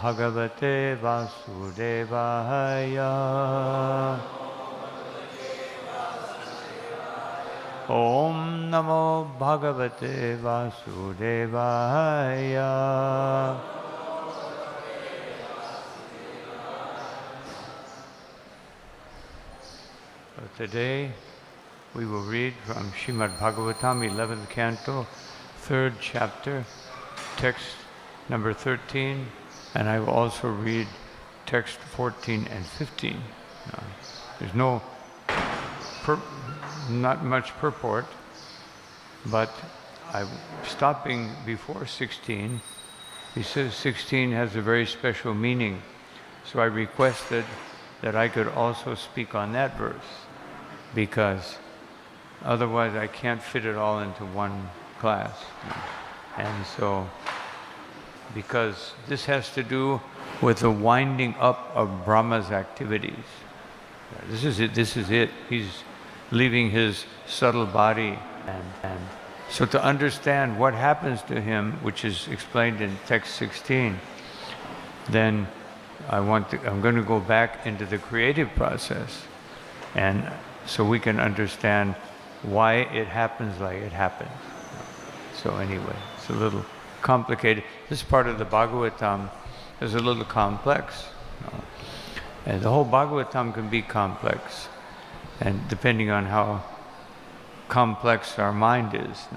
Bhagavate Vasudevaya. Om Namo Bhagavate Vasudevaya. So today we will read from Srimad Bhagavatam, 11th Canto, 3rd chapter, text number 13, and I will also read text 14 and 15. There's not much purport, but I'm stopping before 16. He says 16 has a very special meaning, so I requested that I could also speak on that verse, because otherwise I can't fit it all into one class. And so, because this has to do with the winding up of Brahma's activities. This is it. He's leaving his subtle body, and so to understand what happens to him, which is explained in text 16, then I'm going to go back into the creative process, and so we can understand why it happens like it happens. So anyway, it's a little complicated. This part of the Bhagavatam is a little complex. And the whole Bhagavatam can be complex, and depending on how complex our mind is.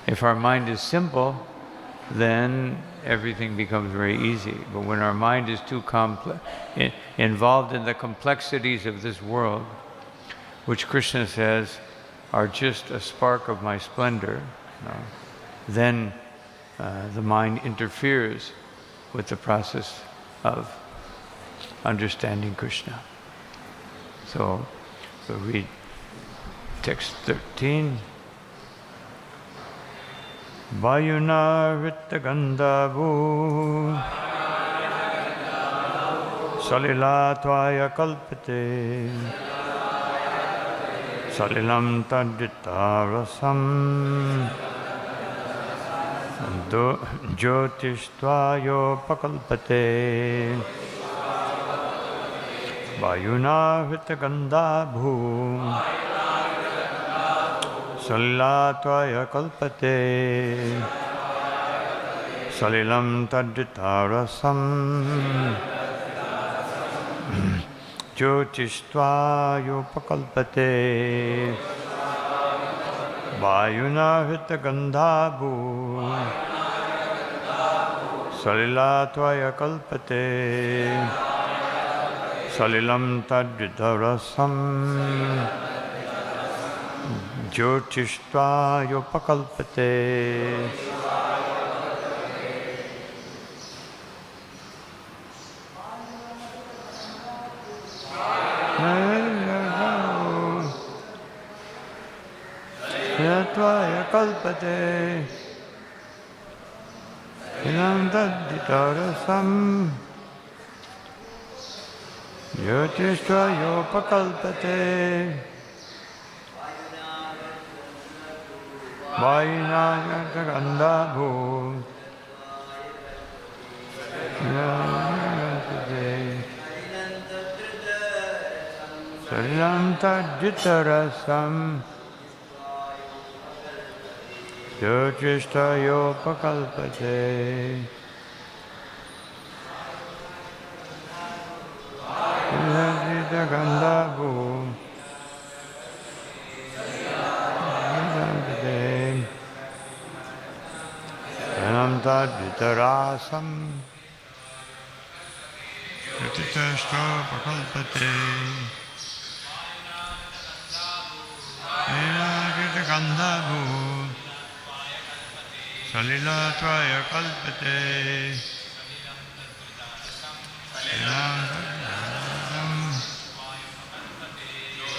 If our mind is simple, then everything becomes very easy. But when our mind is too complex, involved in the complexities of this world, which Krishna says are just a spark of my splendor, then the mind interferes with the process of understanding Krishna. So we'll read text 13. Vayuna Rittagandhavu Salila Tvaya Kalpate Salilam Tadita Rasam Jyotishtvayo Pakalpate Vayuna Rittagandhavu Salilatvaya kalpate Salilam tadritarasam Jyotishtvayopakalpate Vayuna Hittagandhavu Salilatvaya kalpate Salilam tadritarasam Jyotishtvayopakalpate. Salilatvaya kalpate Ilam tadditarasam Jyotishtvayopakalpate Vayuna Rittagandhavu Salilam tadditarasam Jyotishtvayopakalpate Rittagandhavu Salilam tadditarasam Jyotishtvayopakalpate Rittagandhavu Salilatvaya kalpate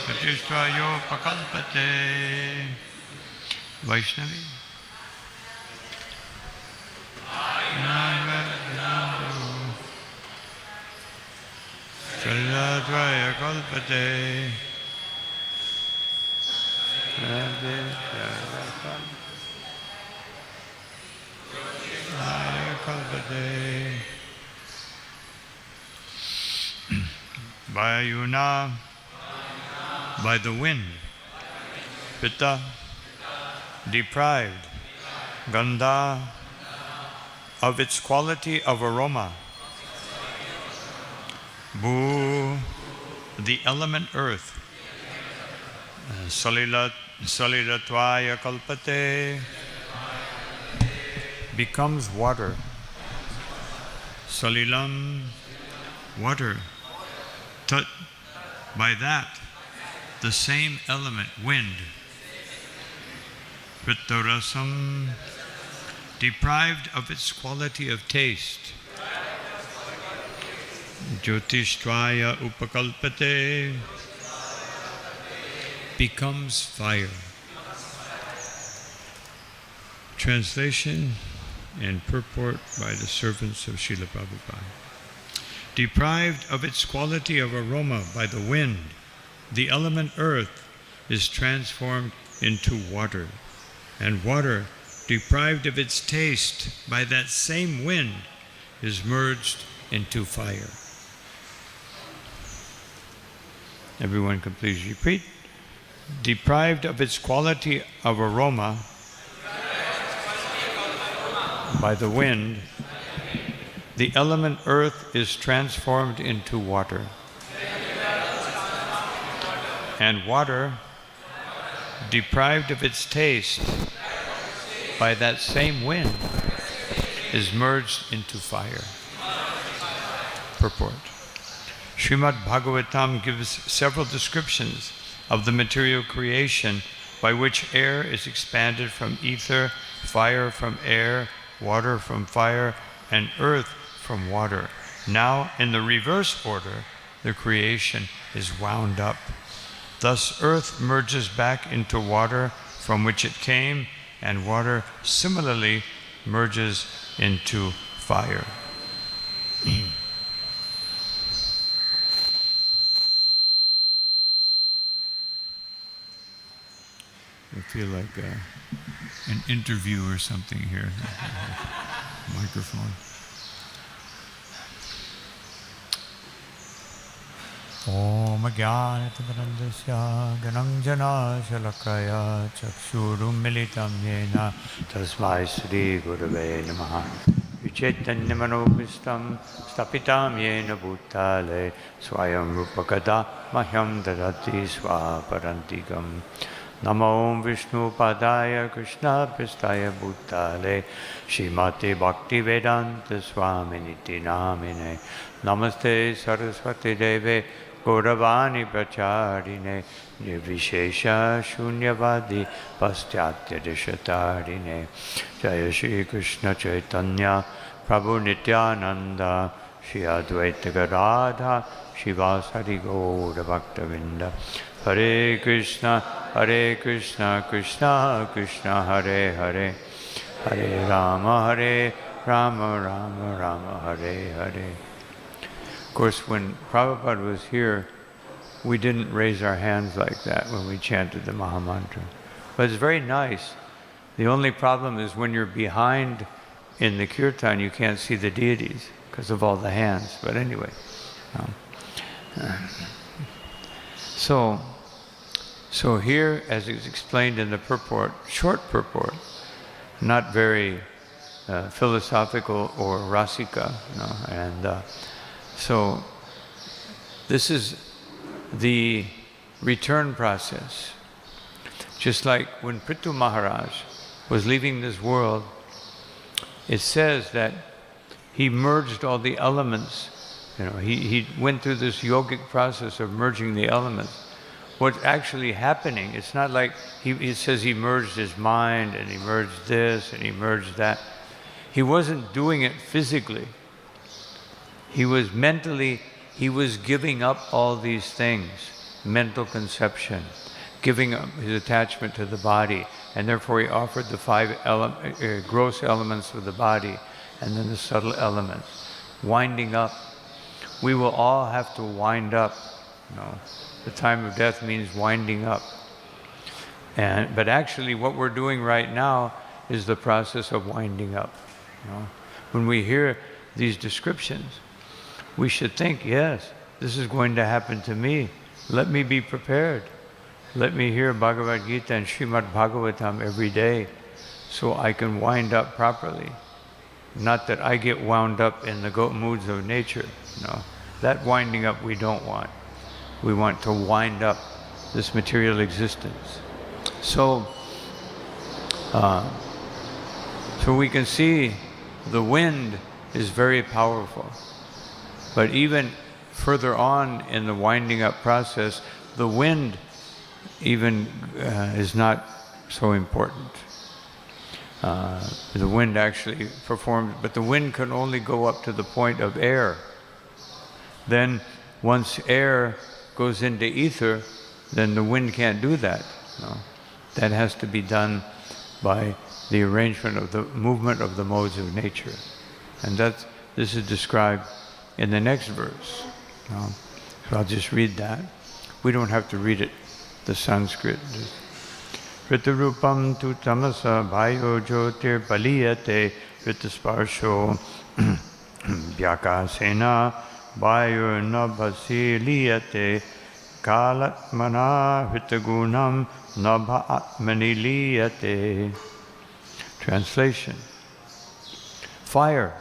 Jyotishtvayopakalpate. Vaishnavi. Salilatvaya kalpate kalpate. Vayuna, by the wind. Pitta, deprived. Gandha, of its quality of aroma. Bhu, the element earth. Salilatvaya kalpate, becomes water. Salilam, water. Tat, by that, the same element, wind. Pittarasam, deprived of its quality of taste. Jyotishtvaya upakalpate, becomes fire. Translation and purport by the servants of Srila Prabhupada. Deprived of its quality of aroma by the wind, the element earth is transformed into water, and water, deprived of its taste by that same wind, is merged into fire. Everyone can please repeat. Deprived of its quality of aroma by the wind, the element earth is transformed into water. And water, deprived of its taste by that same wind, is merged into fire. Purport. Srimad Bhagavatam gives several descriptions of the material creation by which air is expanded from ether, fire from air, water from fire, and earth from water. Now, in the reverse order, the creation is wound up. Thus, earth merges back into water from which it came, and water similarly merges into fire. I feel like an interview or something here. Microphone. Om Jnanatimirandasya Gananjana Shalakaya Chakshurum Militam Yena Tasmai Sri Gurave Namaha Vichaitanyamanopistam Stapitam Yena Bhutale Swayam Rupakada Mahyam Dadati Swaparantikam Namo Vishnu Padaya Krishna Pristaya Bhutale Shrimate Bhaktivedanta Swaminiti Namine Namaste Saraswati Deve Gauravani Pracharine Nirvishesha Shunyavadi Paschatya Dishatarine Jaya Shri Krishna Chaitanya Prabhu Nityananda Shri Advaita Gadadha Shivasari Gaura Bhaktavinda Hare Krishna Krishna Krishna Hare Hare Hare Rama Rama Rama Hare Hare. Of course, when Prabhupada was here, we didn't raise our hands like that when we chanted the Mahamantra. But it's very nice. The only problem is when you're behind in the kirtan, you can't see the deities because of all the hands. But anyway. So here, as is explained in the purport, short purport, not very philosophical or rasika, and so this is the return process. Just like when Prithu Maharaj was leaving this world, it says that he merged all the elements. He went through this yogic process of merging the elements. What's actually happening, it's not like he says he merged his mind and he merged this and he merged that. He wasn't doing it physically. He was mentally, he was giving up all these things, mental conception, giving up his attachment to the body, and therefore he offered the five gross elements of the body and then the subtle elements, winding up. We will all have to wind up. The time of death means winding up. But actually what we're doing right now is the process of winding up. When we hear these descriptions, we should think, yes, this is going to happen to me. Let me be prepared. Let me hear Bhagavad Gita and Srimad Bhagavatam every day so I can wind up properly. Not that I get wound up in the moods of nature. No, that winding up we don't want. We want to wind up this material existence. So we can see the wind is very powerful. But even further on in the winding up process, the wind even is not so important. The wind actually performs, but the wind can only go up to the point of air. Then once air goes into ether, then the wind can't do that. No. That has to be done by the arrangement of the movement of the modes of nature. And this is described in the next verse. No. So I'll just read that. We don't have to read it, the Sanskrit. Ritarupam tu tamasa bhayo jyotir paliyate ritasparsho vyakasena bhayo nabhasi liyate kalatmana ritagunam nabha atmani liyate. Translation. Fire,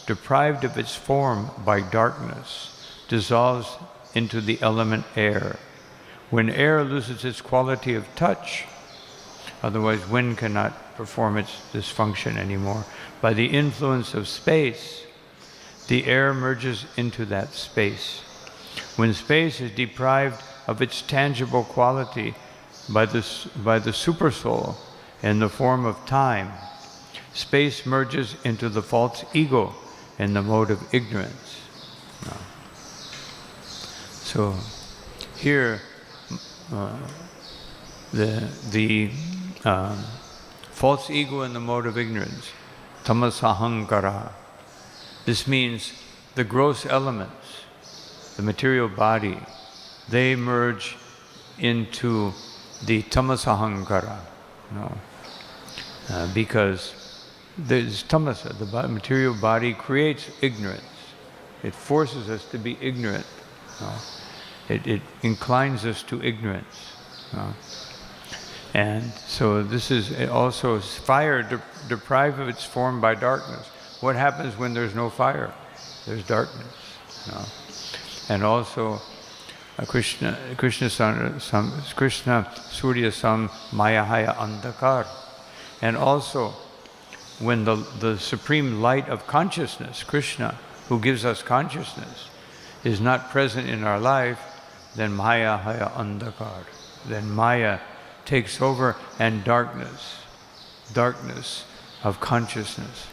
deprived of its form by darkness, dissolves into the element air. When air loses its quality of touch, otherwise wind cannot perform this function anymore, by the influence of space, the air merges into that space. When space is deprived of its tangible quality by the supersoul in the form of time, space merges into the false ego in the mode of ignorance. No. So here, the false ego in the mode of ignorance, tamasahankara. This means the gross elements, the material body, they merge into the tamasahankara. No. Because there's tamasa, the material body creates ignorance. It forces us to be ignorant. No. It inclines us to ignorance. No. And so this is also fire deprived of its form by darkness. What happens when there's no fire? There's darkness. No. And also Krishna Surya Sam Mayahaya Andhakar. And also when the supreme light of consciousness, Krishna, who gives us consciousness, is not present in our life, then Maya Haya Andhakar. Then Maya takes over, and darkness of consciousness.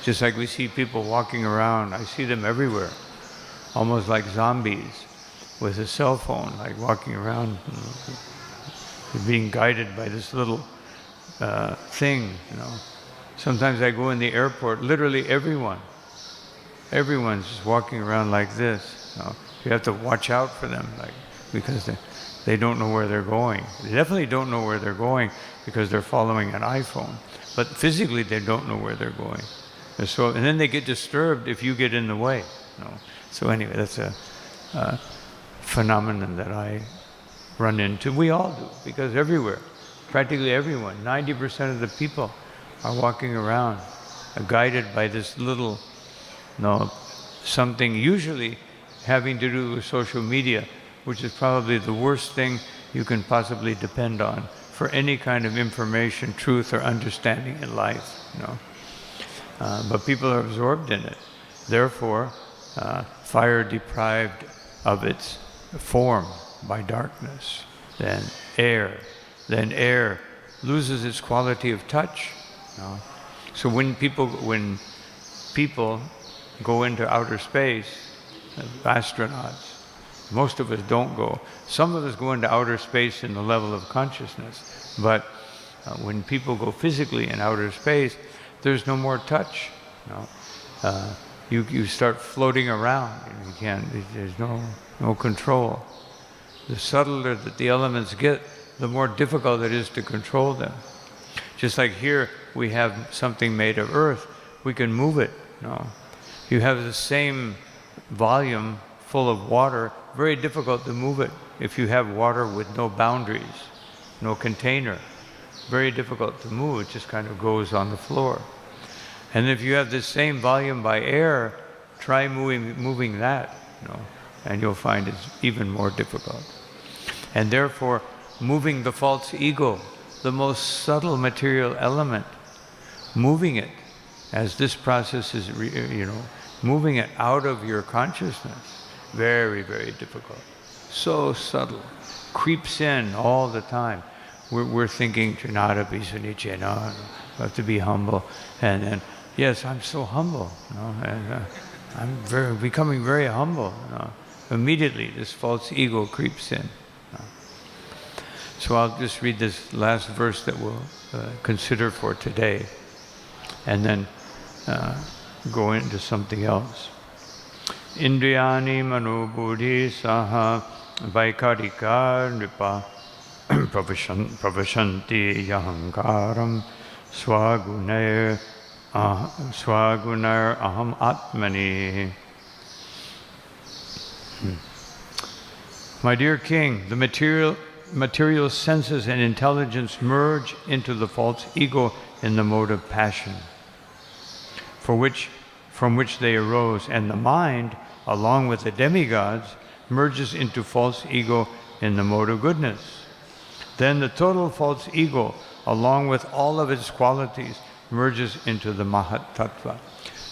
Just like we see people walking around, I see them everywhere, almost like zombies with a cell phone, like walking around, being guided by this little thing, you know. Sometimes I go in the airport, literally everyone's just walking around like this. You know. You have to watch out for them, because they don't know where they're going. They definitely don't know where they're going because they're following an iPhone. But physically they don't know where they're going. And then they get disturbed if you get in the way. You know. So anyway, that's a phenomenon that I run into. We all do, because everywhere, practically everyone, 90% of the people are walking around, guided by this little, something usually having to do with social media, which is probably the worst thing you can possibly depend on for any kind of information, truth, or understanding in life. But people are absorbed in it. Therefore, fire deprived of its form by darkness, then air loses its quality of touch. So when people go into outer space, astronauts, most of us don't go. Some of us go into outer space in the level of consciousness, but when people go physically in outer space, there's no more touch. You start floating around, and there's no control. The subtler that the elements get, the more difficult it is to control them. Just like here, we have something made of earth, we can move it. No. You have the same volume full of water, very difficult to move it. If you have water with no boundaries, no container, very difficult to move. It just kind of goes on the floor. And if you have the same volume by air, try moving that, and you'll find it's even more difficult. And therefore, moving the false ego, the most subtle material element, moving it, as this process is, moving it out of your consciousness, very, very difficult. So subtle, creeps in all the time. We're thinking, I have to be humble. And then, yes, I'm so humble. And I'm becoming very humble. Immediately, this false ego creeps in. So I'll just read this last verse that we'll consider for today, and then go into something else. Indriyani manubudhi saha vaikarika nripa pravashanti yahankaram swagunair aham atmani. My dear king, the material senses and intelligence merge into the false ego in the mode of passion, from which they arose, and the mind, along with the demigods, merges into false ego in the mode of goodness. Then the total false ego, along with all of its qualities, merges into the mahat-tattva.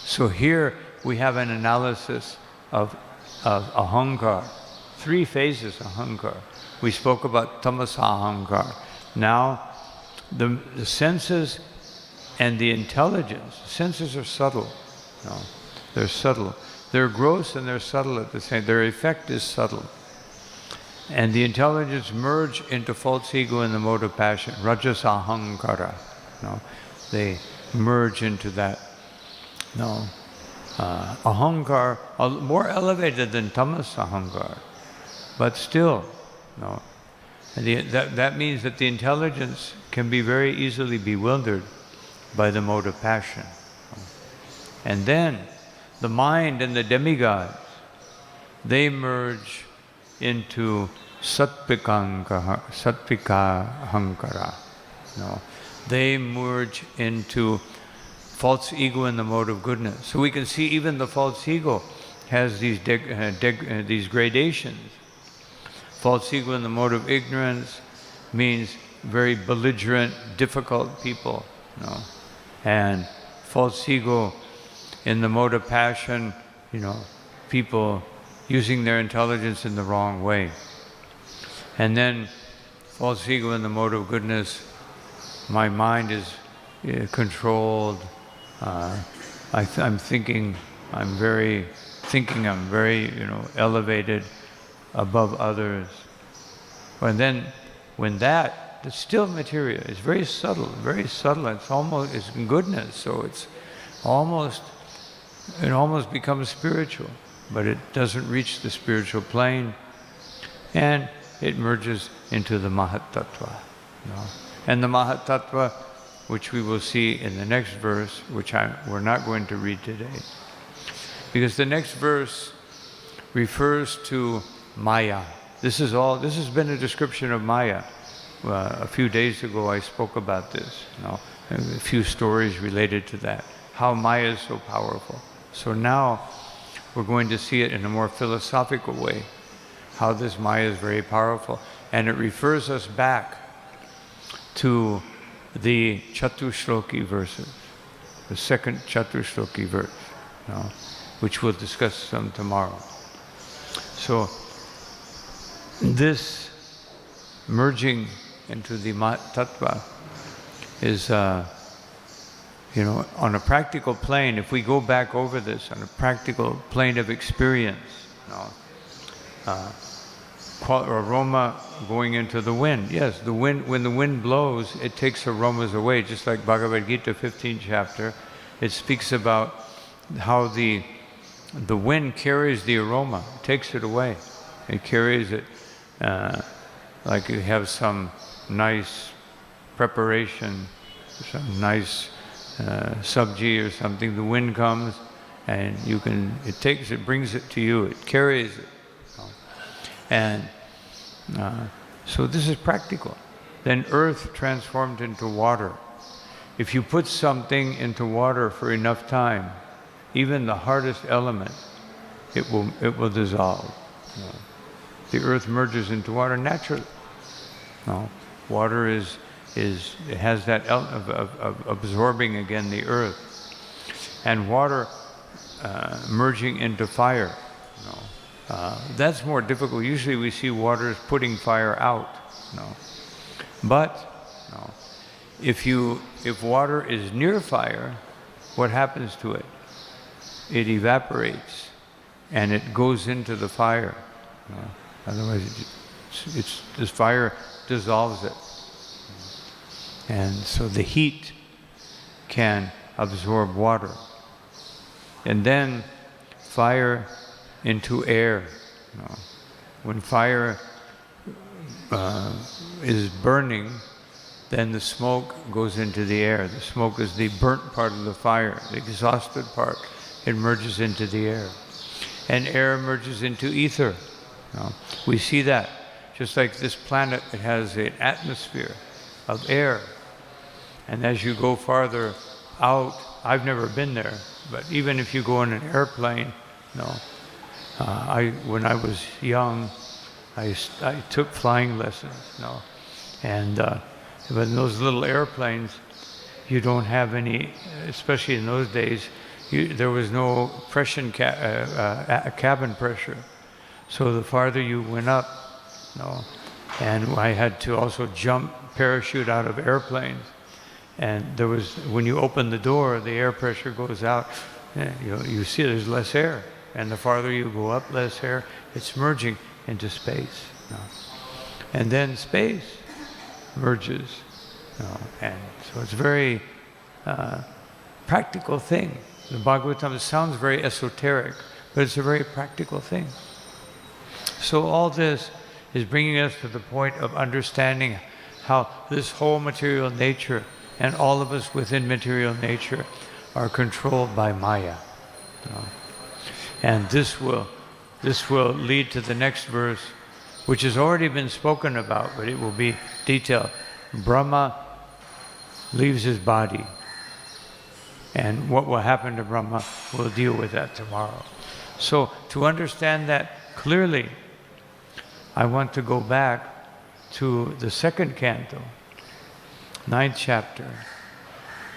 So here we have an analysis of ahankar, 3 phases of ahankar. We spoke about tamasa ahankar. Now, the senses and the intelligence, senses are subtle. No, they're subtle. They're gross and they're subtle at the same. Their effect is subtle. And the intelligence merge into false ego in the mode of passion, rajas ahankara. No, they merge into that. No, ahankar, more elevated than tamas ahankar, but still, no. That means that the intelligence can be very easily bewildered by the mode of passion. And then the mind and the demigods, they merge into satvika hankara. No, they merge into false ego in the mode of goodness. So we can see even the false ego has these gradations. False ego in the mode of ignorance means very belligerent, difficult people. No, and false ego in the mode of passion, people using their intelligence in the wrong way. And then false ego in the mode of goodness, my mind is controlled. I'm thinking I'm very elevated above others. And then when it's still material, it's very subtle, it's goodness, so it almost becomes spiritual, but it doesn't reach the spiritual plane, and it merges into the mahat-tattva. And the mahat-tattva, which we will see in the next verse, which we're not going to read today, because the next verse refers to Maya. This has been a description of Maya. A few days ago I spoke about this, a few stories related to that, how Maya is so powerful. So now we're going to see it in a more philosophical way, how this Maya is very powerful. And it refers us back to the Chatushloki verses, the second Chatushloki verse, which we'll discuss some tomorrow. So this merging into the mahat-tattva is, on a practical plane, if we go back over this on a practical plane of experience, aroma going into the wind. Yes, the wind, when the wind blows, it takes aromas away, just like Bhagavad Gita 15th chapter. It speaks about how the wind carries the aroma, takes it away. It carries it like you have some nice preparation, some nice sabji or something, the wind comes and it brings it to you, it carries it. And so this is practical. Then earth transformed into water. If you put something into water for enough time, even the hardest element, it will dissolve. The earth merges into water naturally. Water it has that element of absorbing again the earth, and water merging into fire. That's more difficult. Usually we see water as putting fire out. But if water is near fire, what happens to it? It evaporates and it goes into the fire. Otherwise, this fire dissolves it. And so the heat can absorb water. And then fire into air. When fire is burning, then the smoke goes into the air. The smoke is the burnt part of the fire, the exhausted part. It merges into the air. And air merges into ether. We see that. Just like this planet, it has an atmosphere of air. And as you go farther out, I've never been there, but even if you go in an airplane, when I was young, I took flying lessons, and but in those little airplanes, you don't have any, especially in those days, there was no cabin pressure. So the farther you went up, and I had to also parachute out of airplanes. And when you open the door, the air pressure goes out, you see there's less air. And the farther you go up, less air, it's merging into space. And then space merges. And so it's a very practical thing. The Bhagavatam sounds very esoteric, but it's a very practical thing. So all this is bringing us to the point of understanding how this whole material nature and all of us within material nature are controlled by Maya. And this will lead to the next verse, which has already been spoken about, but it will be detailed. Brahma leaves his body. And what will happen to Brahma, we'll deal with that tomorrow. So to understand that clearly, I want to go back to the second canto, 9th chapter,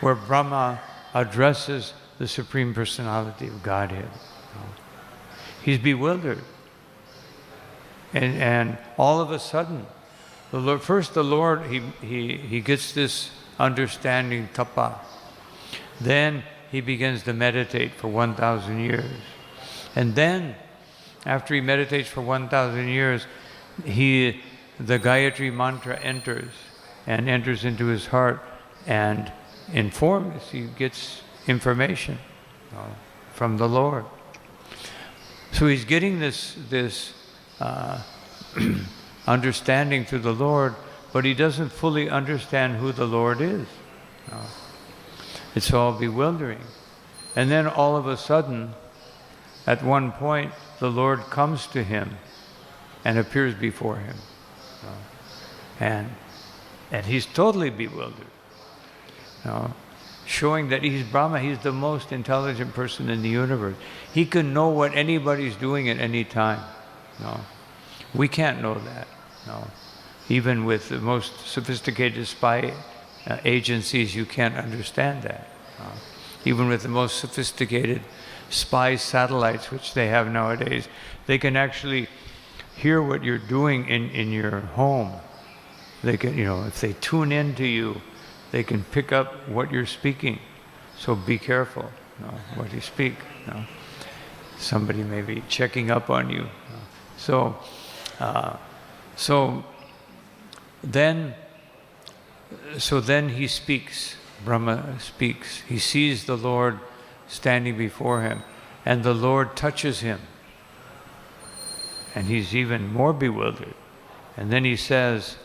where Brahma addresses the Supreme Personality of Godhead. He's bewildered. And all of a sudden, the Lord, he gets this understanding, tapa. Then he begins to meditate for 1,000 years. And then, after he meditates for 1,000 years, the Gayatri mantra enters into his heart and informs, he gets information from the Lord. So he's getting this understanding through the Lord, but he doesn't fully understand who the Lord is. It's all bewildering. And then all of a sudden, at one point, the Lord comes to him and appears before him. And he's totally bewildered. Showing that he's Brahma, he's the most intelligent person in the universe. He can know what anybody's doing at any time. We can't know that. Even with the most sophisticated spy agencies, you can't understand that. Even with the most sophisticated spy satellites, which they have nowadays, they can actually hear what you're doing in your home. They can, if they tune into you, they can pick up what you're speaking. So be careful, what you speak. Somebody may be checking up on you. So then he speaks. Brahma speaks. He sees the Lord standing before him, and the Lord touches him. And he's even more bewildered. And then he says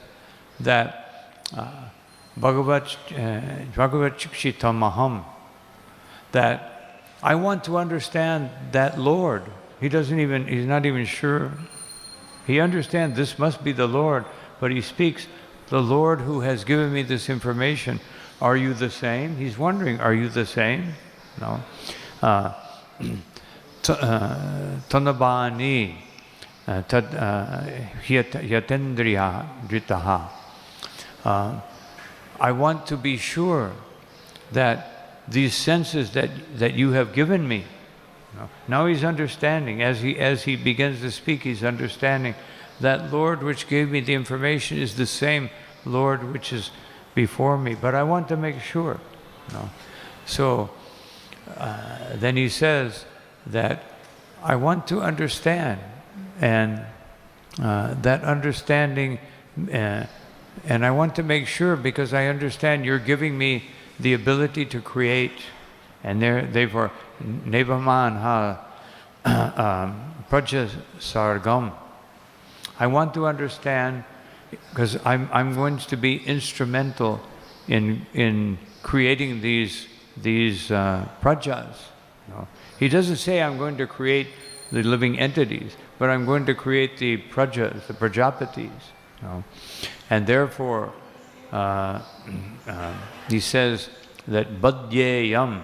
that Bhagavad-chikshitamaham, that I want to understand that Lord. He's not even sure. He understands this must be the Lord, but he speaks, the Lord who has given me this information, are you the same? He's wondering, are you the same? No. Tanabani yatendriya dritaha. I want to be sure that these senses that you have given me, now he's understanding, as he begins to speak, he's understanding that Lord which gave me the information is the same Lord which is before me, but I want to make sure. So then he says that I want to understand, and that understanding, and I want to make sure because I understand you're giving me the ability to create, and therefore nevaman ha praja sargam. I want to understand because I'm going to be instrumental in creating these prajas. He doesn't say I'm going to create the living entities, but I'm going to create the prajas, the prajapatis. And therefore, he says that badhyeyam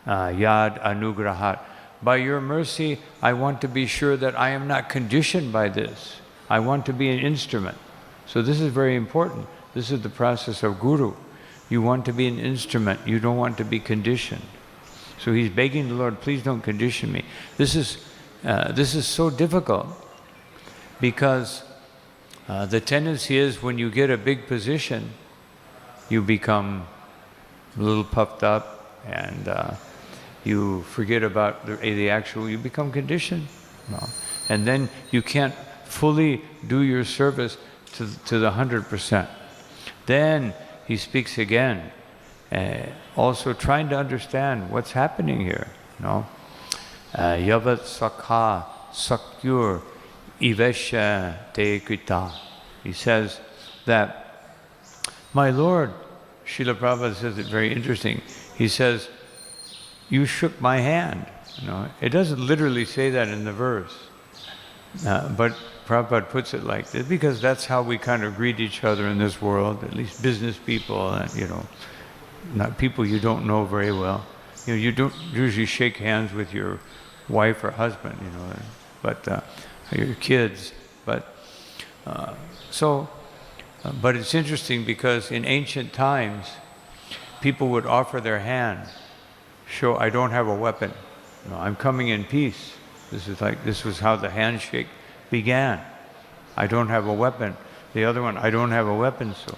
yad anugrahat. By your mercy, I want to be sure that I am not conditioned by this. I want to be an instrument. So this is very important. This is the process of Guru. You want to be an instrument. You don't want to be conditioned. So he's begging the Lord, please don't condition me. This is so difficult because the tendency is when you get a big position, you become a little puffed up and you forget about the actual, you become conditioned. And then you can't fully do your service to the 100%. Then he speaks again, also trying to understand what's happening here. Yavat sakha sakyur ivesha te krita. He says that, my Lord, Srila Prabhupada says it very interesting. He says, you shook my hand. It doesn't literally say that in the verse, but Prabhupada puts it like this because that's how we kind of greet each other in this world, at least business people, not people you don't know very well. You don't usually shake hands with your wife or husband, but your kids. But it's interesting because in ancient times, people would offer their hand, show I don't have a weapon. I'm coming in peace. This was how the handshake began. I don't have a weapon. The other one, I don't have a weapon, so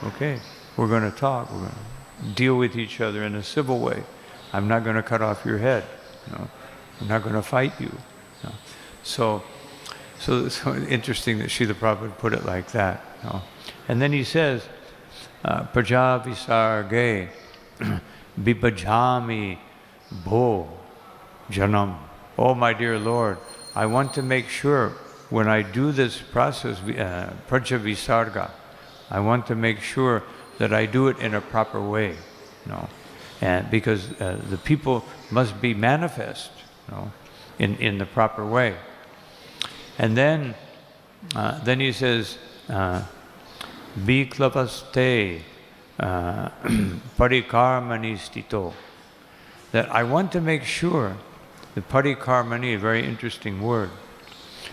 okay, we're going to talk. We're going to deal with each other in a civil way. I'm not going to cut off your head. I'm not going to fight you. So it's interesting that Srila Prabhupada put it like that. And then he says, Praja visarge bibajami bho janam. Oh, my dear Lord, I want to make sure when I do this process, praja visarga, I want to make sure that I do it in a proper way. And because the people must be manifest, in the proper way. And then he says, Biklavaste parikarmani stito. That I want to make sure, the parikarmani, a very interesting word,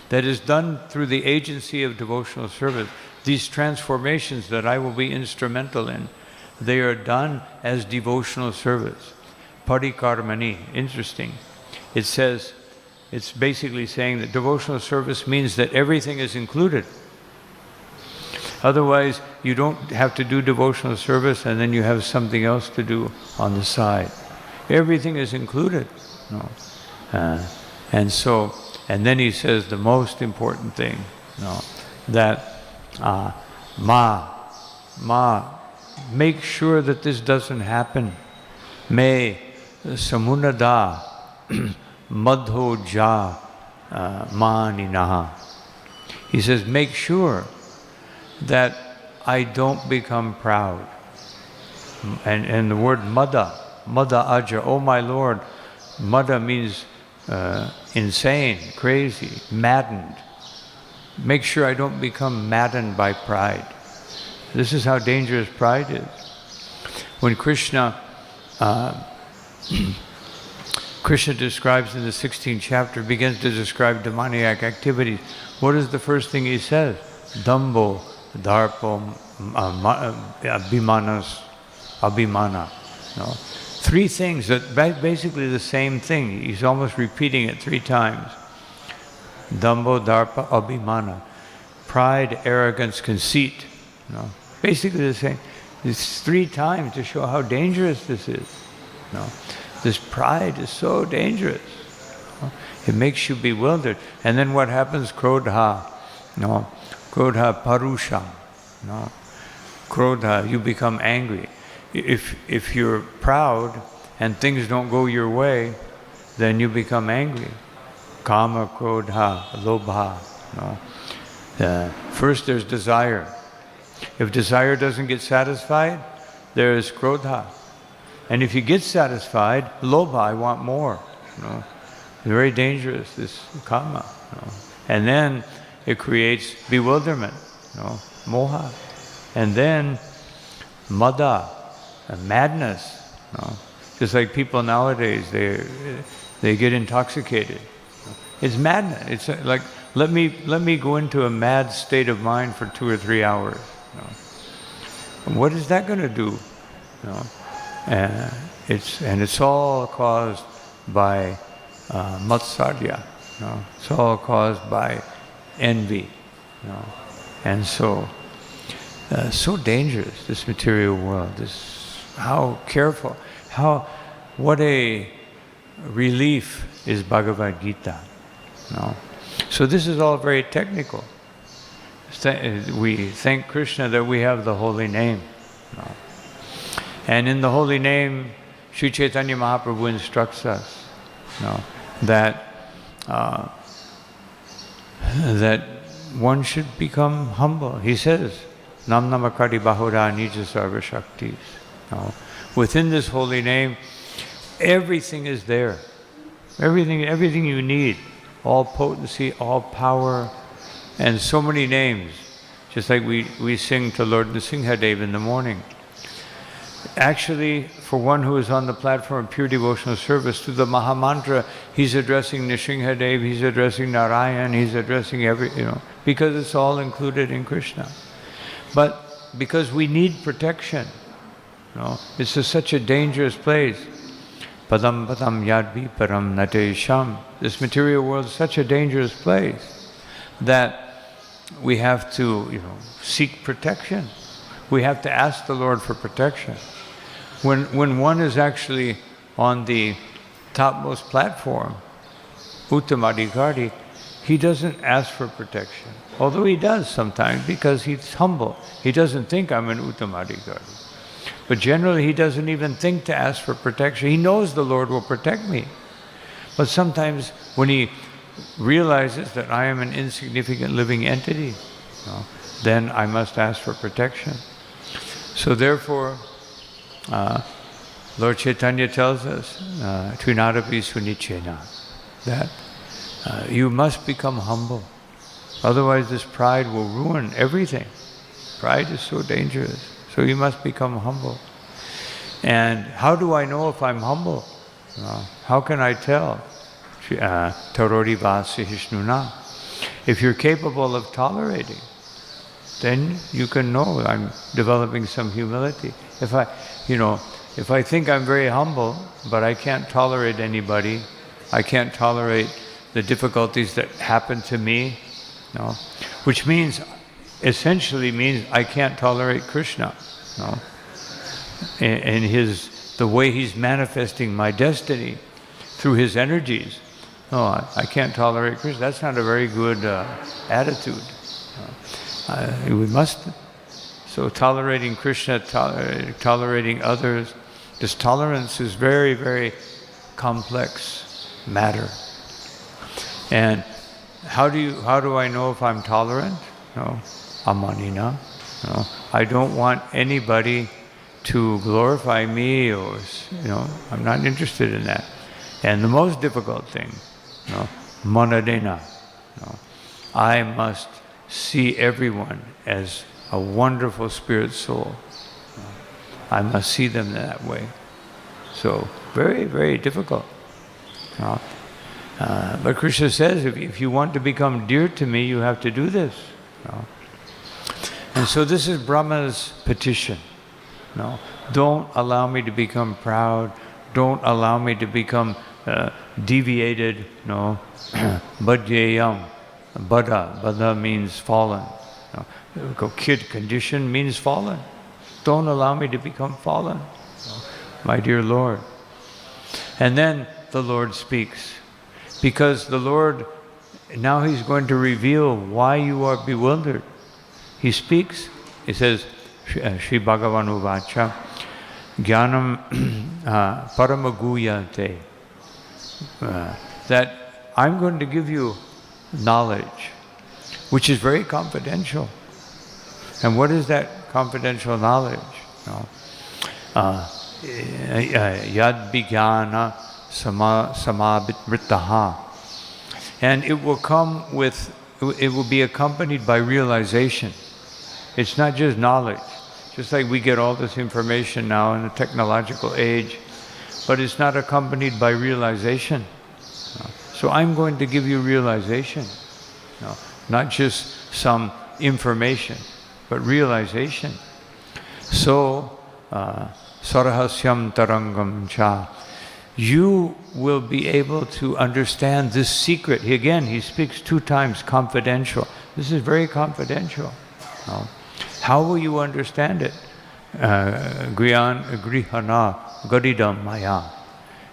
that is done through the agency of devotional service. These transformations that I will be instrumental in, they are done as devotional service. Parikarmani, interesting. It says, it's basically saying that devotional service means that everything is included. Otherwise, you don't have to do devotional service and then you have something else to do on the side. Everything is included. And then he says the most important thing, that make sure that this doesn't happen. Me samunada madho ja maninaha. He says, make sure that I don't become proud. And the word mada aja, oh my Lord, mada means insane, crazy, maddened. Make sure I don't become maddened by pride. This is how dangerous pride is. When Krishna describes in the 16th chapter, begins to describe demoniac activities, what is the first thing he says? Dambo, darpo, abhimana. No? Three things that basically the same thing. He's almost repeating it 3 times. Dambo, darpa, abhimana. Pride, arrogance, conceit. No? Basically the same. It's 3 times to show how dangerous this is. No? This pride is so dangerous. No? It makes you bewildered. And then what happens? Krodha. No? Krodha parusham. No? Krodha, you become angry. If you're proud and things don't go your way, then you become angry. Kama, krodha, lobha. No? First there's desire. If desire doesn't get satisfied, there is krodha. And if you get satisfied, lobha, I want more. No? It's very dangerous, this kama. No? And then it creates bewilderment, no? Moha. And then mada, madness. No? Just like people nowadays, they get intoxicated. It's madness. It's like, let me go into a mad state of mind for 2 or 3 hours. No? And what is that going to do? No? It's all caused by matsarya. No? It's all caused by envy. No? And so dangerous, this material world. How careful, what a relief is Bhagavad Gita. No? So this is all very technical. We thank Krishna that we have the holy name. No? And in the holy name, Sri Chaitanya Mahaprabhu instructs us, no, that one should become humble. He says, Nam namakari bahura nija sarva shaktis. No? Within this holy name, everything is there. Everything you need. All potency, all power, and so many names. Just like we sing to Lord Nrsimhadev in the morning. Actually, for one who is on the platform of pure devotional service, through the Mahamantra, he's addressing Nrsimhadev, he's addressing Narayan, he's addressing because it's all included in Krishna. But because we need protection, it's such a dangerous place. Padam padam yadvi param natesham. This material world is such a dangerous place that we have to, seek protection. We have to ask the Lord for protection. When one is actually on the topmost platform, Uttamadhikari, he doesn't ask for protection. Although he does sometimes because he's humble. He doesn't think I'm an Uttamadhikari. But generally he doesn't even think to ask for protection. He knows the Lord will protect me. But sometimes when he realizes that I am an insignificant living entity, then I must ask for protection. So therefore, Lord Chaitanya tells us, Trinadapi sunichena, that you must become humble. Otherwise this pride will ruin everything. Pride is so dangerous. So you must become humble. And how do I know if I'm humble? How can I tell? Tarori vasihishnuna. If you're capable of tolerating, then you can know I'm developing some humility. If I think I'm very humble, but I can't tolerate anybody, I can't tolerate the difficulties that happen to me, which essentially means I can't tolerate Krishna, and the way he's manifesting my destiny through his energies. I can't tolerate Krishna. That's not a very good attitude. We must. So tolerating Krishna, tolerating others, this tolerance is very, very complex matter. And how do I know if I'm tolerant? Amanina. I don't want anybody to glorify me, or, I'm not interested in that. And the most difficult thing, manadena, I must see everyone as a wonderful spirit soul. I must see them that way. So very, very difficult. But Krishna says, if you want to become dear to me, you have to do this. And so this is Brahma's petition. Don't allow me to become proud. Don't allow me to become deviated. Badhyayam. Bada means fallen. Kid condition means fallen. Don't allow me to become fallen, my dear Lord. And then the Lord speaks. Because the Lord, now He's going to reveal why you are bewildered. He speaks, He says, Sri Bhagavan Uvacha, Jnanam Paramaguyate, that I'm going to give you knowledge, which is very confidential. And what is that confidential knowledge? Yad Vijnana Samabhitmritaha. And it will come with, it will be accompanied by realization. It's not just knowledge. Just like we get all this information now in the technological age, but it's not accompanied by realization. So I'm going to give you realization. Not just some information, but realization. So, Sarahasyam Tarangam Cha. You will be able to understand this secret. Again, he speaks 2 times, confidential. This is very confidential. How will you understand it? Grihana Gadidam Maya.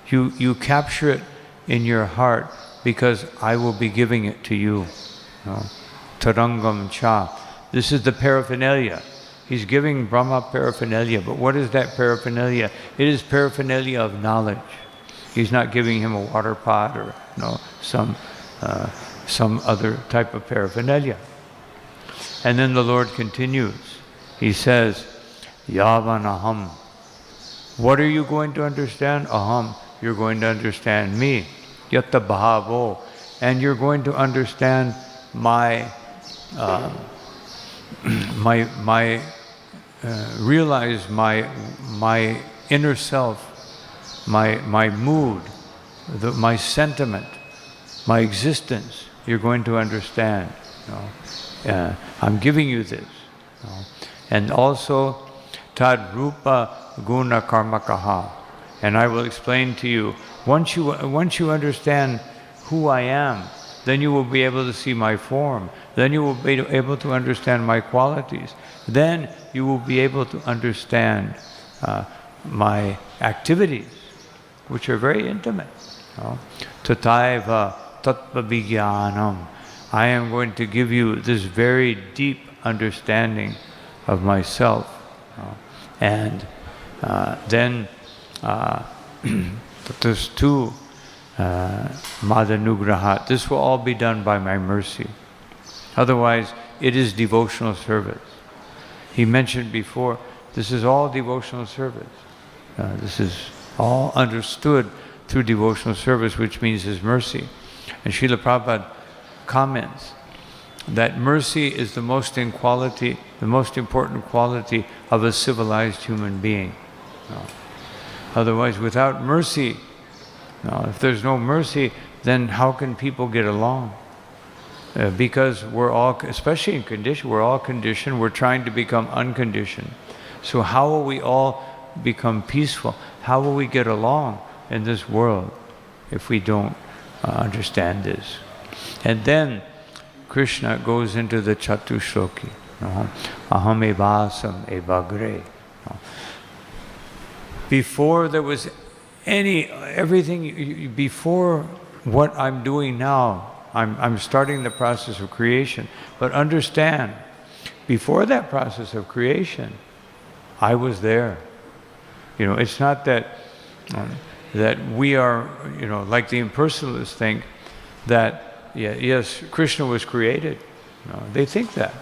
You capture it in your heart because I will be giving it to you. Tarangam Cha. This is the paraphernalia. He's giving Brahma paraphernalia, but what is that paraphernalia? It is paraphernalia of knowledge. He's not giving him a water pot or some other type of paraphernalia. And then the Lord continues. He says, Yavan aham. What are you going to understand? Aham. You're going to understand me. Yatta bhavo. And you're going to understand my realize my inner self, my mood, my sentiment, my existence. You're going to understand. I'm giving you this. And also, tad rupa guna karmakaha. And I will explain to you. Once you understand who I am, then you will be able to see my form. Then you will be able to understand my qualities. Then you will be able to understand my activities, which are very intimate. Tataiva tattva vijnanam. I am going to give you this very deep understanding of myself. And then there's 2 Madhanugrahat. This will all be done by my mercy. Otherwise, it is devotional service. He mentioned before, this is all devotional service. This is all understood through devotional service, which means His mercy. And Srila Prabhupada comments that mercy is the most important quality of a civilized human being. Otherwise, without mercy, if there's no mercy, then how can people get along? Because we're all, especially in condition, we're all conditioned, we're trying to become unconditioned. So how will we all become peaceful? How will we get along in this world if we don't understand this? And then Krishna goes into the Chatushloki. Aham evasam evagre. Before there was everything, before what I'm doing now, I'm starting the process of creation. But understand, before that process of creation, I was there. It's not that we are, like the impersonalists think that, yes, Krishna was created. They think that.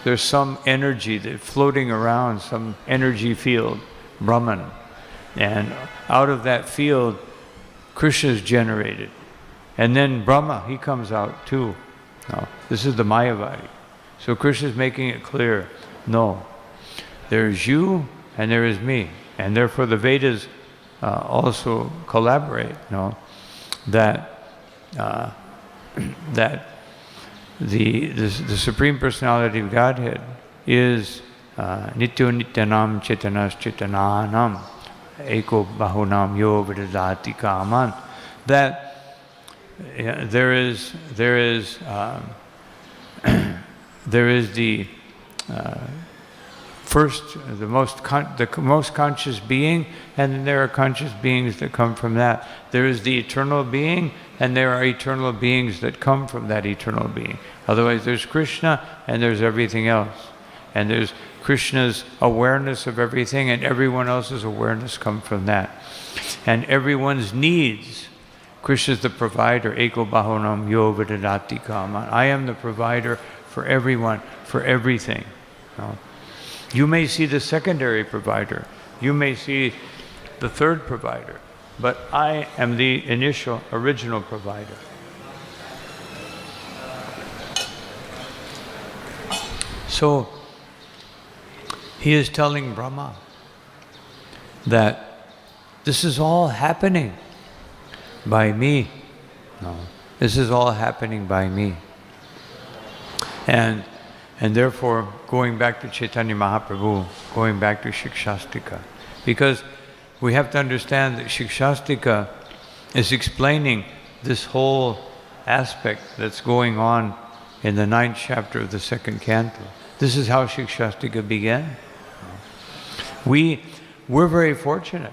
There's some energy that floating around, some energy field Brahman. And out of that field, Krishna is generated. And then Brahma, he comes out too. No, this is the Mayavadi. So Krishna is making it clear, no, there is you and there is me. And therefore the Vedas also collaborate, no, that that the Supreme Personality of Godhead is Nityo Nityanam Chetanas Chetananam Eko Bahunam Yo Vidadati Kaman. That there is the first, the most conscious being, and then there are conscious beings that come from that. There is the eternal being, and there are eternal beings that come from that eternal being. Otherwise, there's Krishna, and there's everything else. And there's Krishna's awareness of everything, and everyone else's awareness come from that. And everyone's needs. Krishna is the provider. Eko bahunam yo vidadati kaman. I am the provider for everyone, for everything. No? You may see the secondary provider. You may see the third provider. But I am the initial, original provider. So, he is telling Brahma that this is all happening by me. No, this is all happening by me. And therefore, going back to Chaitanya Mahaprabhu, going back to Shikshastika, because we have to understand that Shikshastika is explaining this whole aspect that's going on in the 9th chapter of the 2nd canto. This is how Shikshastika began. We're very fortunate.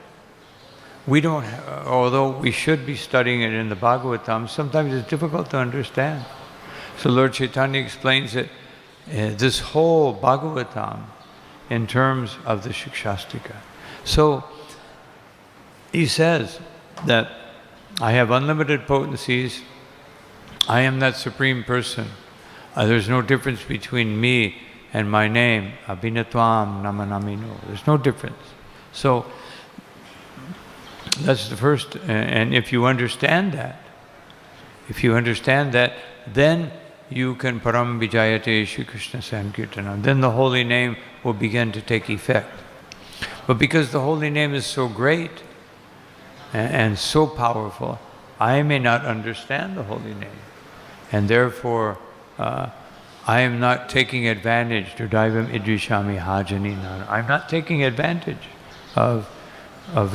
We don't, although we should be studying it in the Bhagavatam, sometimes it's difficult to understand. So Lord Chaitanya explains it, this whole Bhagavatam in terms of the Shikshastika. So he says that I have unlimited potencies, I am that Supreme Person. There's no difference between me and my name, Abhinatvam Namanamino. There's no difference. So that's the first, and if you understand that, then you can Param Vijayate Shri Krishna Sankirtanam. Then the holy name will begin to take effect. But because the holy name is so great and so powerful, I may not understand the holy name. And therefore, I am not taking advantage, Durdaivam Idrishami Hajanina. I'm not taking advantage of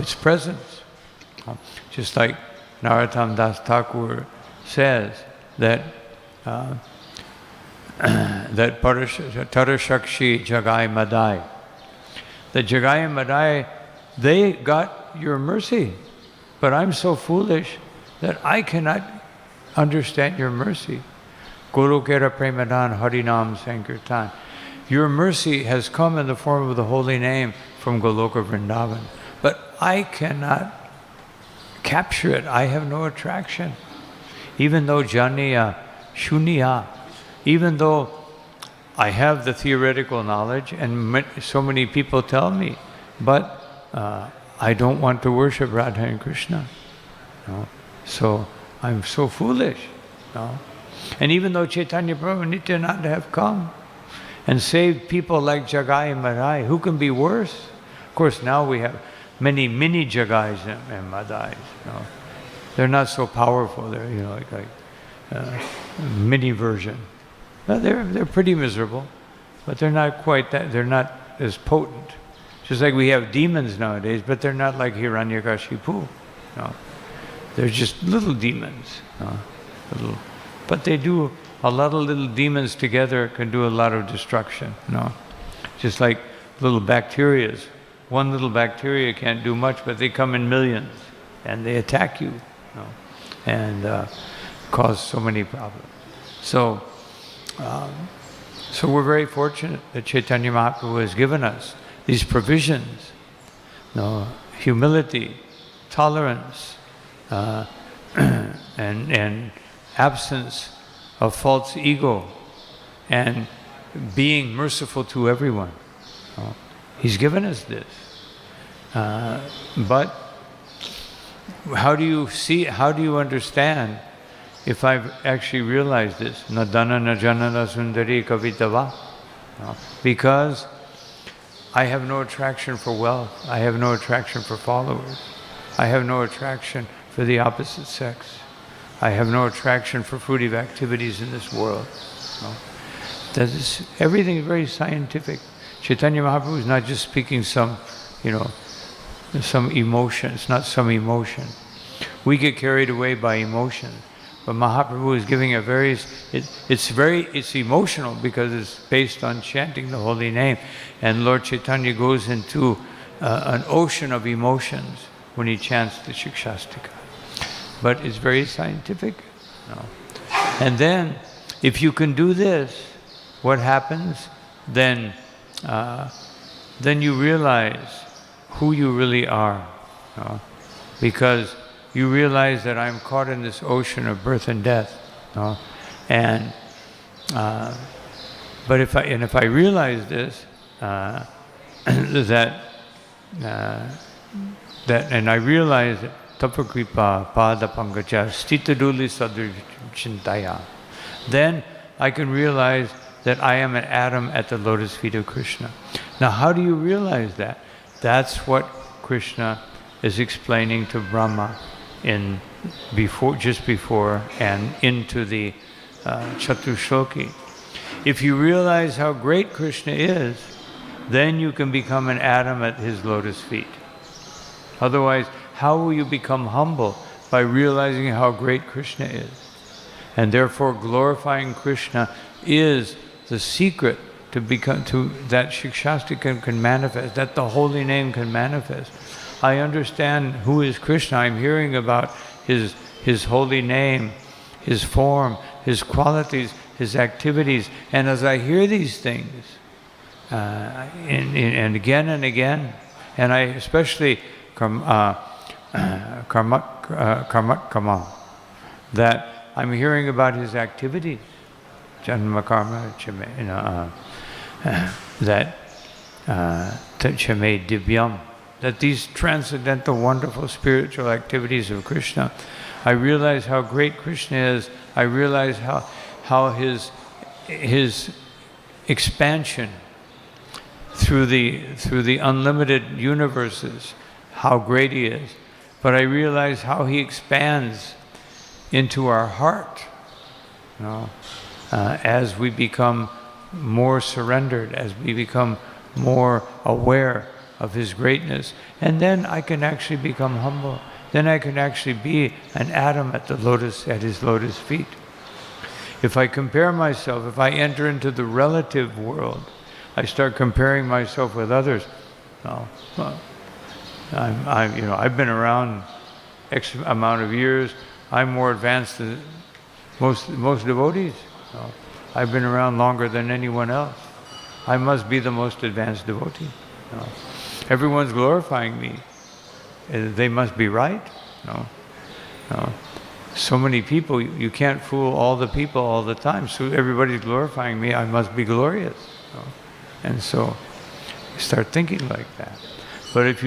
its presence. Just like Narottam Das Thakur says that that Tarashakshi Jagai Madai. That Jagai Madai, they got your mercy, but I'm so foolish that I cannot understand your mercy. Guru Kera Premadan Harinam Sankirtan. Your mercy has come in the form of the holy name from Goloka Vrindavan, but I cannot capture it. I have no attraction. Even though Janiya, Shunya, even though I have the theoretical knowledge and so many people tell me, but I don't want to worship Radha and Krishna. No? So I'm so foolish. No? And even though Chaitanya Prabhu Nityananda have come and saved people like Jagai Madai, who can be worse? Of course, now we have many mini Jagais and Madais. You know. They're not so powerful. They're like mini version. No, they're pretty miserable, but they're not quite that. They're not as potent. Just like we have demons nowadays, but they're not like Hiranyakashipu. No. They're just little demons. No. Little. But they do, a lot of little demons together can do a lot of destruction. No. Just like little bacteria. One little bacteria can't do much, but they come in millions and they attack you. No. And cause so many problems. So we're very fortunate that Chaitanya Mahaprabhu has given us these provisions, humility, tolerance, and absence of false ego, and being merciful to everyone. He's given us this. But how do you understand if I've actually realized this? Nadana najanana sundari kavitava. Because I have no attraction for wealth. I have no attraction for followers. I have no attraction for the opposite sex. I have no attraction for fruitive activities in this world. Everything is very scientific. Chaitanya Mahaprabhu is not just speaking some emotion. It's not some emotion. We get carried away by emotion. But Mahaprabhu is giving a it's emotional because it's based on chanting the holy name. And Lord Chaitanya goes into an ocean of emotions when he chants the Shikshastika. But it's very scientific. And then, if you can do this, what happens? Then you realize who you really are. Because you realize that I'm caught in this ocean of birth and death. And if I realize this, and I realize that tapakripa pada pangaja stitaduli sadruchintaya, then I can realize that I am an atom at the lotus feet of Krishna. Now, how do you realize that? That's what Krishna is explaining to Brahma just before and into the Chaturshloki. If you realize how great Krishna is, then you can become an atom at his lotus feet. Otherwise, how will you become humble? By realizing how great Krishna is. And therefore, glorifying Krishna is the secret to that Shikshastika can manifest, that the holy name can manifest. I understand who is Krishna. I'm hearing about his holy name, his form, his qualities, his activities. And as I hear these things, and again and again, and I especially karma, that I'm hearing about his activities, janma karma, that chame divyam, that these transcendental, wonderful spiritual activities of Krishna, I realize how great Krishna is. I realize how his expansion through the unlimited universes, how great he is. But I realize how he expands into our heart, as we become more surrendered, as we become more aware of his greatness. And then I can actually become humble. Then I can actually be an atom at his lotus feet. If I compare myself, if I enter into the relative world, I start comparing myself with others. I've been around X amount of years. I'm more advanced than most devotees. I've been around longer than anyone else. I must be the most advanced devotee. Everyone's glorifying me. They must be right. No. So many people, you can't fool all the people all the time. So everybody's glorifying me, I must be glorious. And so you start thinking like that. But if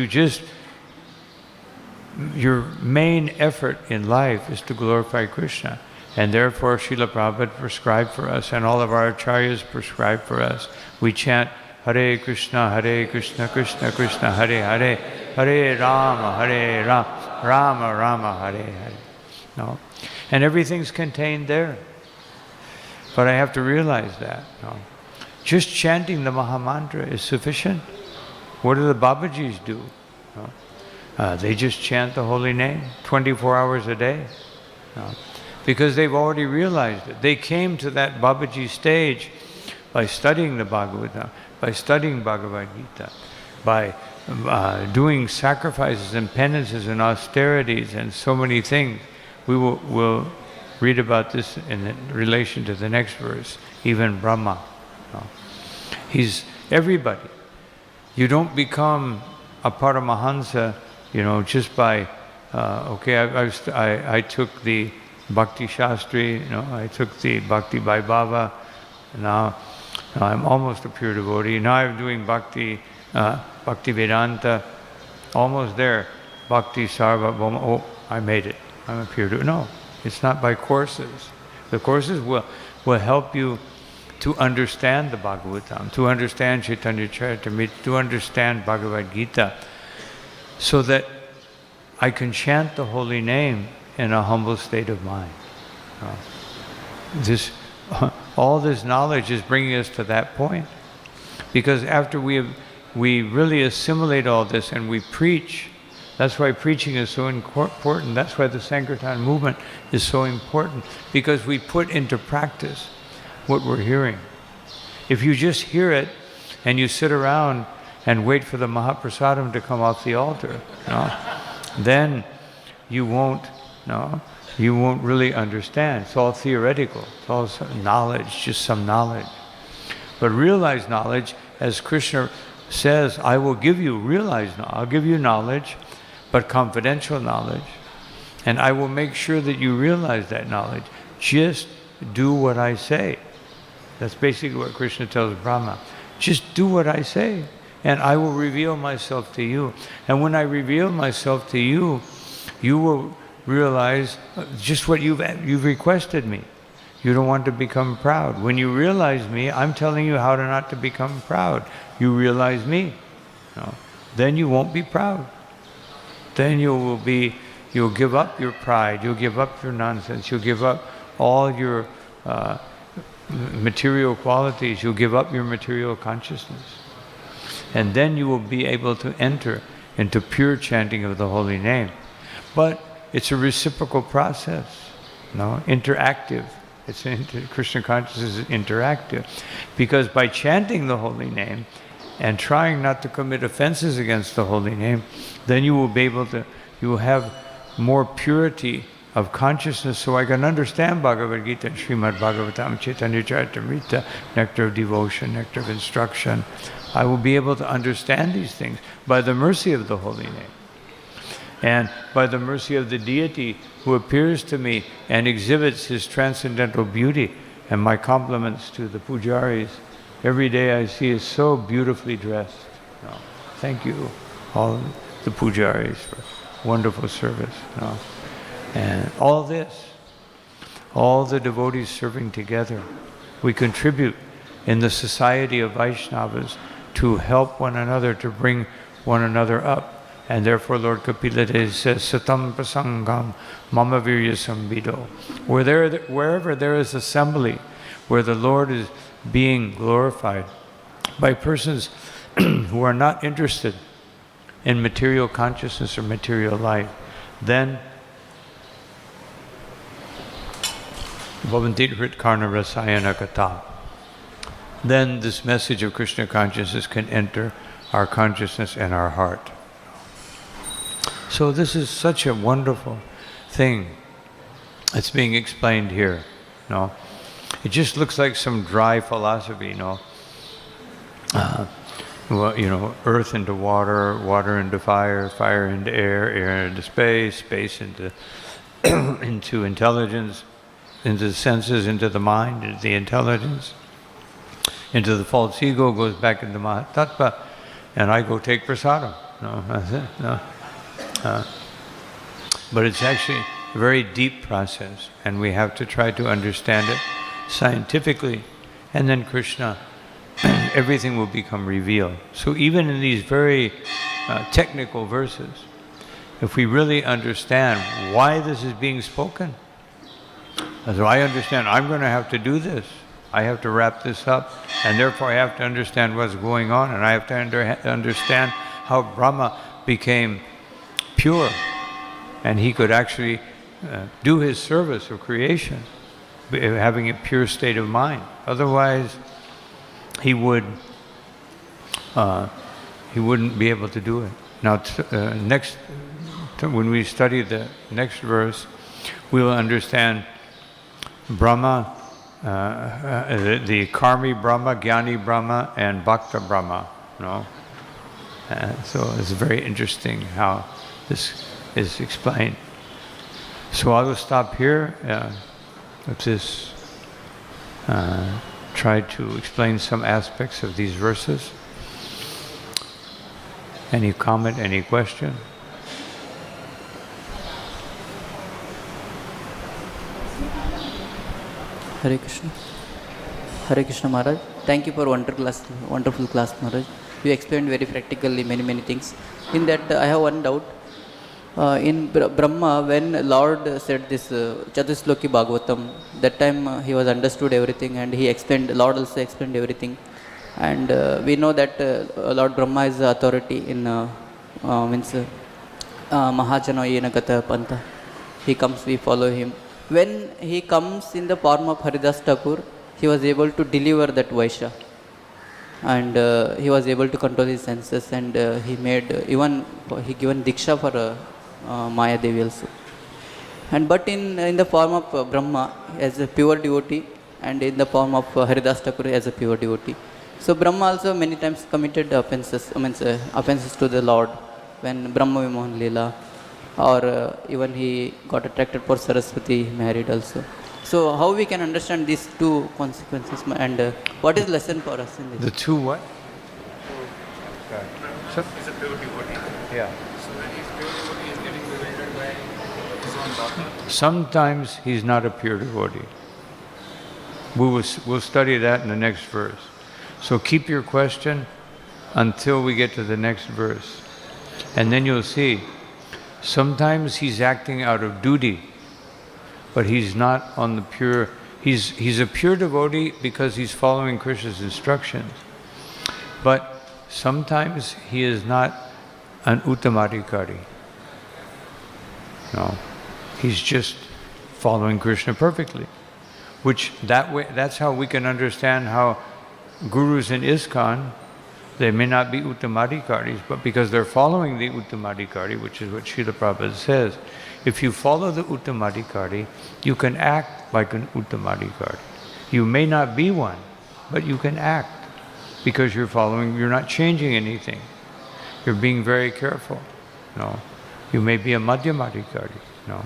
your main effort in life is to glorify Krishna, and therefore Srila Prabhupada prescribed for us, and all of our acharyas prescribe for us. We chant Hare Krishna, Krishna Krishna, Hare Hare, Hare Rama, Rama Rama, Hare Hare. No. And everything's contained there. But I have to realize that. No. Just chanting the Mahamantra is sufficient. What do the Babajis do? No. They just chant the holy name 24 hours a day. No. Because they've already realized it. They came to that Babaji stage by studying the Bhagavatam, by studying Bhagavad Gita, by doing sacrifices and penances and austerities and so many things. We'll read about this in relation to the next verse, even Brahma. No. He's everybody. You don't become a Paramahansa, just by, I took the Bhakti Shastri, I took the Bhakti Vaibhava, now I'm almost a pure devotee. Now I'm doing Bhakti Vedanta, almost there. Bhakti Sarva Bhoma. Oh, I made it. I'm up here to. No, it's not by courses. The courses will help you to understand the Bhagavatam, to understand Chaitanya Charitamrita, to understand Bhagavad Gita, so that I can chant the holy name in a humble state of mind. All this knowledge is bringing us to that point. Because after we really assimilate all this and we preach, that's why preaching is so important. That's why the Sankirtan movement is so important, because we put into practice what we're hearing. If you just hear it and you sit around and wait for the mahat-prasadam to come off the altar, then you won't really understand. It's all theoretical. It's all knowledge, just some knowledge. But realized knowledge, as Krishna says, I will give you realized knowledge. I'll give you knowledge, but confidential knowledge. And I will make sure that you realize that knowledge. Just do what I say. That's basically what Krishna tells Brahma. Just do what I say, and I will reveal myself to you. And when I reveal myself to you, you will realize just what you've requested me. You don't want to become proud. When you realize me, I'm telling you how to not to become proud. You realize me. Then you won't be proud. Then you'll give up your pride. You'll give up your nonsense. You'll give up all your material qualities. You'll give up your material consciousness. And then you will be able to enter into pure chanting of the holy name. But it's a reciprocal process, interactive. Krishna consciousness is interactive. Because by chanting the holy name and trying not to commit offenses against the holy name, then you will have more purity of consciousness, so I can understand Bhagavad Gita and Srimad Bhagavatam, Chaitanya Charitamrita, nectar of devotion, nectar of instruction. I will be able to understand these things by the mercy of the holy name. And by the mercy of the deity who appears to me and exhibits his transcendental beauty. And my compliments to the pujaris. Every day I see is so beautifully dressed. Thank you, all the pujaris, for wonderful service. And all this, all the devotees serving together, we contribute in the society of Vaishnavas to help one another, to bring one another up. And therefore Lord Kapila says, Satam Prasangam Mama Virya Sambido. Wherever there is assembly, where the Lord is being glorified by persons who are not interested in material consciousness or material life, then Bhavantit Hritkarna Rasayana Kata. Then this message of Krishna consciousness can enter our consciousness and our heart. So this is such a wonderful thing that's being explained here. It just looks like some dry philosophy, earth into water, water into fire, fire into air, air into space, space into into intelligence, into the senses, into the mind, into the intelligence, into the false ego, goes back into mahat-tattva, and I go take prasadam. That's it. But it's actually a very deep process, and we have to try to understand it scientifically, and then Krishna, everything will become revealed. So even in these very technical verses, if we really understand why this is being spoken, so I understand I'm going to have to do this, I have to wrap this up, and therefore I have to understand what's going on, and I have to understand how Brahma became pure, and he could actually do his service of creation, having a pure state of mind. Otherwise, he wouldn't be able to do it. Now, when we study the next verse, we will understand Brahma, the Karmi Brahma, Jnani Brahma, and Bhakta Brahma. So it's very interesting how this is explained. So I will stop here with this, try to explain some aspects of these verses. Any comment, any question? Hare Krishna. Hare Krishna Maharaj. Thank you for wonderful class Maharaj. You explained very practically many things. In that I have one doubt. In Brahma, when Lord said this Chatusloki Bhagavatam, that time he was understood everything and he explained, Lord also explained everything. And we know that Lord Brahma is the authority in Mahajana Yena Gata Panta. He comes, we follow him. When he comes in the form of Haridas Thakur, he was able to deliver that Vaishya. And he was able to control his senses, and he given Diksha for Maya Devi also. And but in the form of Brahma as a pure devotee, and in the form of Haridas Thakur as a pure devotee. So Brahma also many times committed offenses to the Lord when Brahma Vimohan Leela, or even he got attracted for Saraswati, married also. So how we can understand these two consequences, and what is lesson for us in this? The two what? So, is a pure devotee. Yeah. So when he's pure devotee, he's getting bewildered by his own daughter. Sometimes he's not a pure devotee. We'll study that in the next verse. So keep your question until we get to the next verse. And then you'll see, sometimes he's acting out of duty, but he's not on the pure, he's a pure devotee because he's following Krishna's instructions. But sometimes he is not an uttamadhikari. No, he's just following Krishna perfectly. Which that's how we can understand how gurus in ISKCON, they may not be uttamadhikaris, but because they're following the uttamadhikari, which is what Srila Prabhupada says, if you follow the uttamadhikari, you can act like an uttamadhikari. You may not be one, but you can act because you're not changing anything. You're being very careful. No. You may be a madhyamadhikari. No.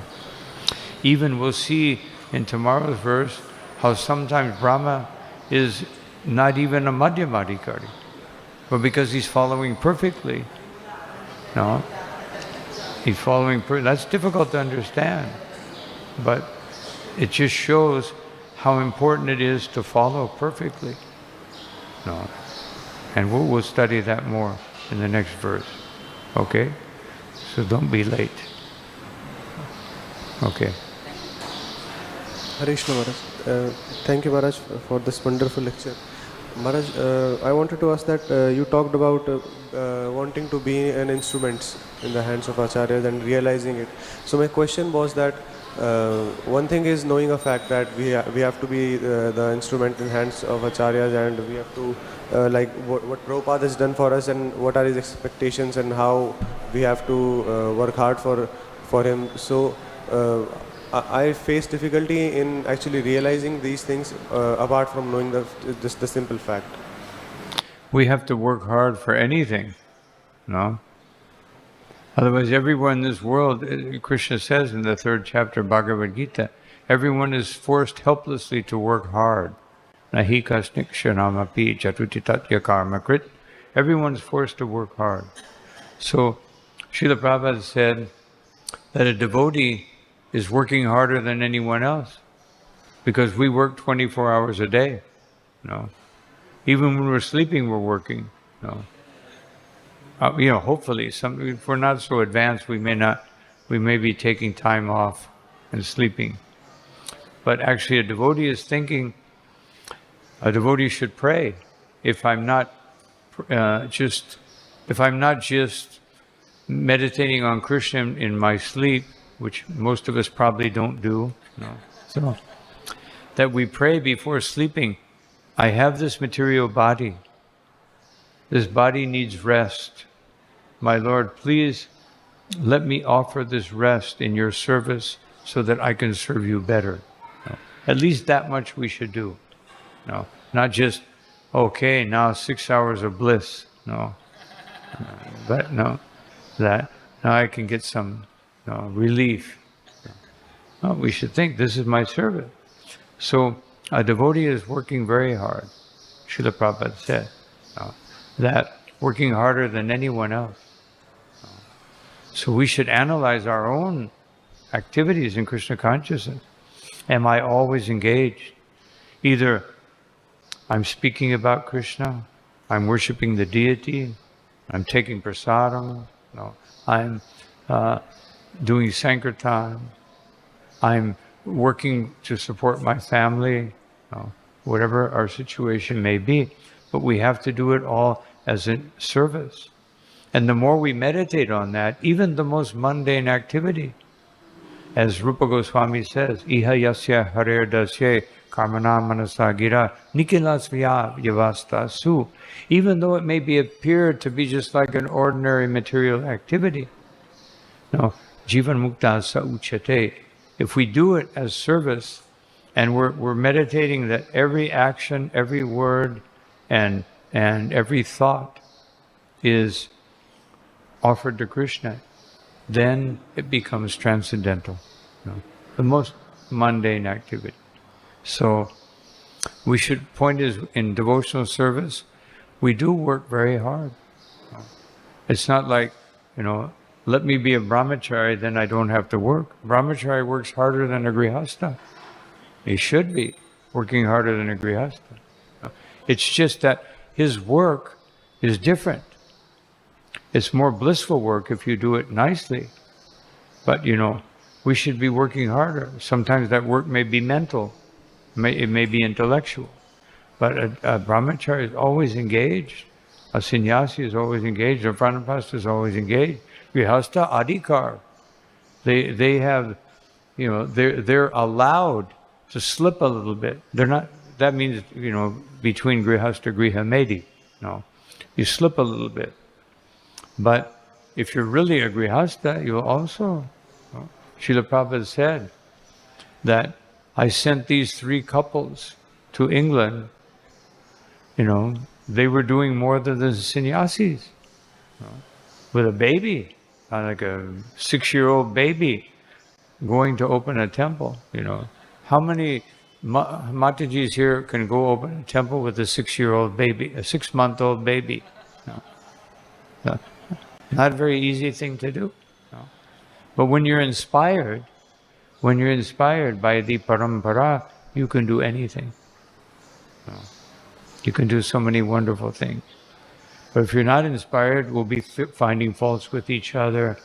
Even we'll see in tomorrow's verse how sometimes Brahma is not even a madhyamadhikari, but because he's following perfectly. No. He's following, that's difficult to understand, but it just shows how important it is to follow perfectly. No. And we'll study that more in the next verse. Okay? So don't be late. Okay. Hare Krishna Maharaj. Thank you Maharaj for this wonderful lecture. Maharaj, I wanted to ask that you talked about wanting to be an instrument in the hands of acharyas and realizing it. So my question was that one thing is knowing a fact that we have to be the instrument in hands of acharyas, and we have to like what Prabhupada has done for us and what are his expectations and how we have to work hard for him. So I face difficulty in actually realizing these things apart from knowing the simple fact. We have to work hard for anything, no? Otherwise, everyone in this world, Krishna says in the 3rd chapter of Bhagavad Gita, everyone is forced helplessly to work hard. Nahi kasnikshanamapi chatutitatya karmakrit. Everyone's forced to work hard. So, Srila Prabhupada said that a devotee is working harder than anyone else because we work 24 hours a day. No. Even when we're sleeping, we're working. No. Hopefully, if we're not so advanced, we may be taking time off and sleeping. But actually, a devotee is thinking, a devotee should pray. If I'm not just meditating on Krishna in my sleep, which most of us probably don't do, no. So that we pray before sleeping. I have this material body. This body needs rest. My Lord, please let me offer this rest in your service so that I can serve you better. No. At least that much we should do. No. Not just, okay, now 6 hours of bliss. No. But no, that now I can get some relief. No, we should think this is my service. So a devotee is working very hard. Srila Prabhupada said that working harder than anyone else. So we should analyze our own activities in Krishna consciousness. Am I always engaged? Either I'm speaking about Krishna, I'm worshiping the deity, I'm taking prasadam, no, I'm doing sankirtan, I'm working to support my family, no, whatever our situation may be. But we have to do it all as a service. And the more we meditate on that, even the most mundane activity, as Rupa Goswami says, Iha yasya harer dasye karmana manasa gira nikilasvya yavasta su. Even though it may be appear to be just like an ordinary material activity, no, jivan mukta sa uchate. If we do it as service, and we're meditating that every action, every word, and every thought is offered to Krishna, then it becomes transcendental, the most mundane activity. So we should point is in devotional service, we do work very hard. It's not like, let me be a brahmachari, then I don't have to work. Brahmachari works harder than a grihastha. He should be working harder than a grihastha. It's just that his work is different. It's more blissful work if you do it nicely. But, we should be working harder. Sometimes that work may be mental. It may be intellectual. But a brahmachari is always engaged. A sannyasi is always engaged. A pranapasta is always engaged. Grihastha adhikar. They have, they're allowed to slip a little bit. They're not, that means, between grihastha griha medi. No. You slip a little bit. But if you're really a grihastha, you'll also, Srila Prabhupada said that I sent these 3 couples to England, they were doing more than the sannyasis, with a baby, like a 6-year-old baby going to open a temple, How many Matajis here can go open a temple with a 6-year-old baby, a 6-month-old baby? No. Not a very easy thing to do. But when you're inspired by the parampara, you can do anything. You can do so many wonderful things. But if you're not inspired, we'll be finding faults with each other,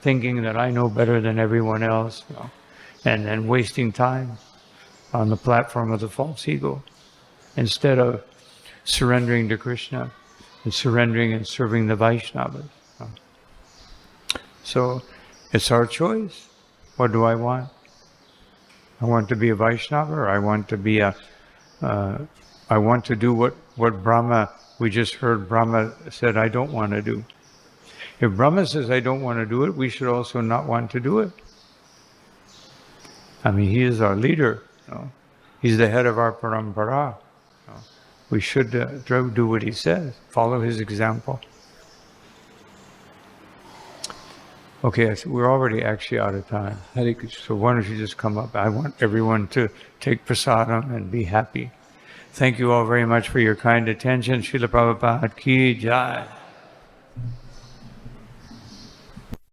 thinking that I know better than everyone else, and then wasting time on the platform of the false ego, instead of surrendering to Krishna and surrendering and serving the Vaishnavas. So it's our choice. What do I want? I want to be a Vaishnava, or I want to be I want to do what Brahma, we just heard Brahma said I don't want to do. If Brahma says I don't want to do it, we should also not want to do it. I mean, he is our leader. He's the head of our parampara. We should do what he says, follow his example. Okay, we're already actually out of time. Hare Krishna. So why don't you just come up? I want everyone to take prasadam and be happy. Thank you all very much for your kind attention. Srila Prabhupada ki jai.